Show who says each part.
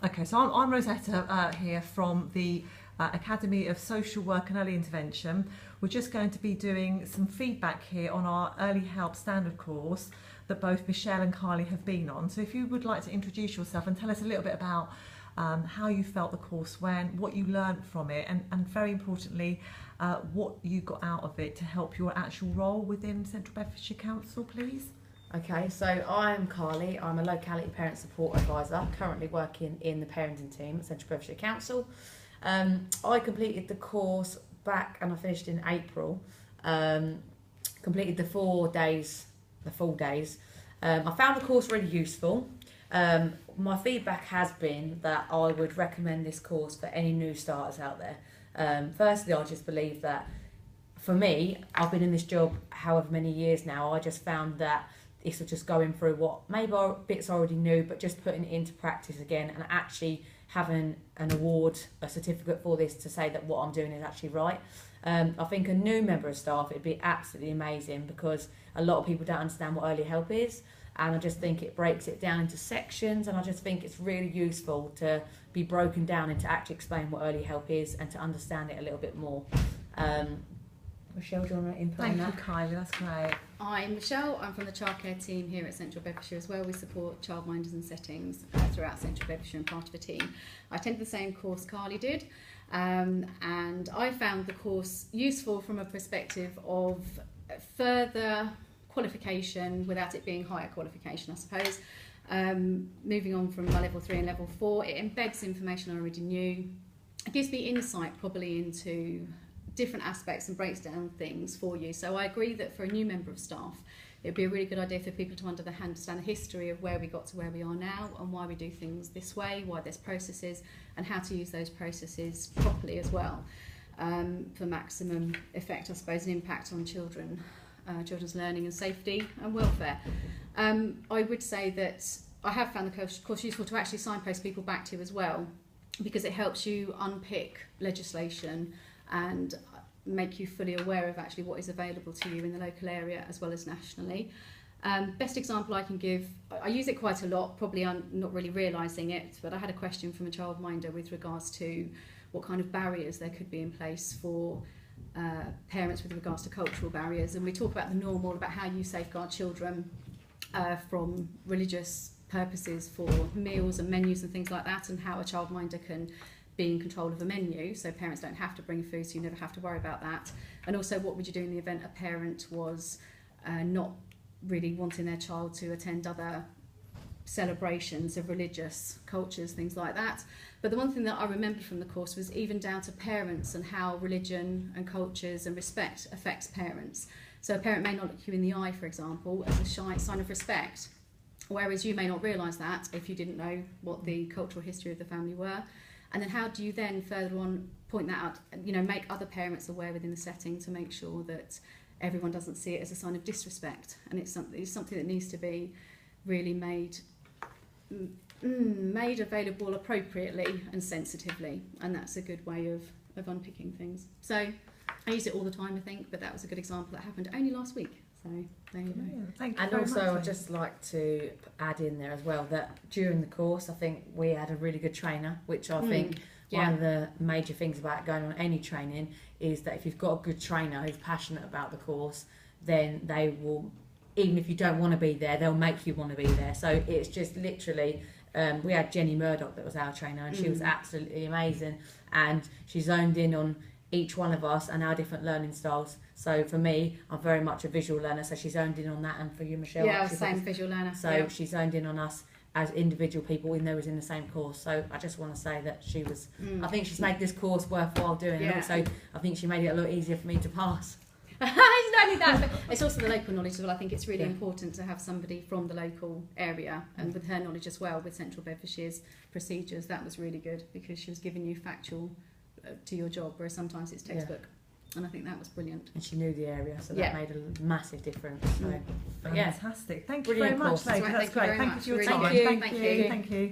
Speaker 1: Okay, so I'm Rosetta here from the Academy of Social Work and Early Intervention. We're just going to be doing some feedback here on our Early Help Standard course that both Michelle and Kylie have been on. So if you would like to introduce yourself and tell us a little bit about how you felt the course went, what you learned from it, and very importantly, what you got out of it to help your actual role within Central Bedfordshire Council, please.
Speaker 2: Okay, so I'm Kylie. I'm a locality parent support advisor, currently working in the parenting team at Central Bedfordshire Council. I completed the course back and I finished in April. Completed the 4 days, the full days. I found the course really useful. My feedback has been that I would recommend this course for any new starters out there. Firstly, I just believe that for me, I've been in this job however many years now, I just found that it's just going through what maybe bits I already knew, but just putting it into practice again and actually having an award, a certificate for this to say that what I'm doing is actually right. I think a new member of staff, it'd be absolutely amazing because a lot of people don't understand what early help is, and I just think it breaks it down into sections, and I just think it's really useful to be broken down and to actually explain what early help is and to understand it a little bit more. Michelle, do you want to input on that?
Speaker 1: Thank you, Kylie, that's great.
Speaker 3: I'm Michelle, I'm from the childcare team here at Central Bedfordshire as well. We support childminders and settings throughout Central Bedfordshire and part of a team. I attended the same course Kylie did, and I found the course useful from a perspective of further qualification without it being higher qualification, I suppose. Moving on from my level 3 and level 4, it embeds information I already knew. It gives me insight probably into different aspects and breaks down things for you. So I agree that for a new member of staff, it would be a really good idea for people to understand the history of where we got to where we are now and why we do things this way, why there's processes, and how to use those processes properly as well for maximum effect, I suppose, and impact on children's learning and safety and welfare. I would say that I have found the course useful to actually signpost people back to as well, because it helps you unpick legislation and make you fully aware of actually what is available to you in the local area as well as nationally. Best example I can give, I use it quite a lot, probably I'm not really realising it, but I had a question from a childminder with regards to what kind of barriers there could be in place for parents with regards to cultural barriers. And we talk about the normal, about how you safeguard children from religious purposes for meals and menus and things like that, and how a childminder can be in control of a menu so parents don't have to bring food, so you never have to worry about that. And also, what would you do in the event a parent was not really wanting their child to attend other celebrations of religious cultures, things like that. But the one thing that I remembered from the course was even down to parents and how religion and cultures and respect affects parents. So a parent may not look you in the eye, for example, as a sign of respect, whereas you may not realise that if you didn't know what the cultural history of the family were. And then how do you then further on point that out, make other parents aware within the setting to make sure that everyone doesn't see it as a sign of disrespect, and it's something that needs to be really made available appropriately and sensitively, and that's a good way of unpicking things. So I use it all the time, I think, but that was a good example that happened only last week. So there you go.
Speaker 1: Thank you
Speaker 2: and
Speaker 1: very
Speaker 2: also,
Speaker 1: much.
Speaker 2: I'd just like to add in there as well that during the course, I think we had a really good trainer, which I think one of the major things about going on any training is that if you've got a good trainer who's passionate about the course, then they will, even if you don't want to be there, they'll make you want to be there. So it's just literally, we had Jenny Murdoch that was our trainer, and she was absolutely amazing, and she zoned in on each one of us and our different learning styles. So for me, I'm very much a visual learner, so she zoned in on that, and for you, Michelle,
Speaker 3: yeah, same visual learner.
Speaker 2: So she zoned in on us as individual people, even though we was in the same course. So I just want to say that she was, I think she's made this course worthwhile doing, and also I think she made it a lot easier for me to pass.
Speaker 3: It's not only that, but it's also the local knowledge as well. I think it's really important to have somebody from the local area, and with her knowledge as well, with Central Bedfordshire's procedures, that was really good, because she was giving you factual to your job, whereas sometimes it's textbook. And I think that was brilliant.
Speaker 2: And she knew the area, so that made a massive difference. So,
Speaker 1: Fantastic. Thank you
Speaker 2: Brilliant
Speaker 1: very much,
Speaker 2: course.
Speaker 1: That's great. Thank you for your
Speaker 3: Really
Speaker 1: time.
Speaker 3: good.
Speaker 1: Thank you. Thank you.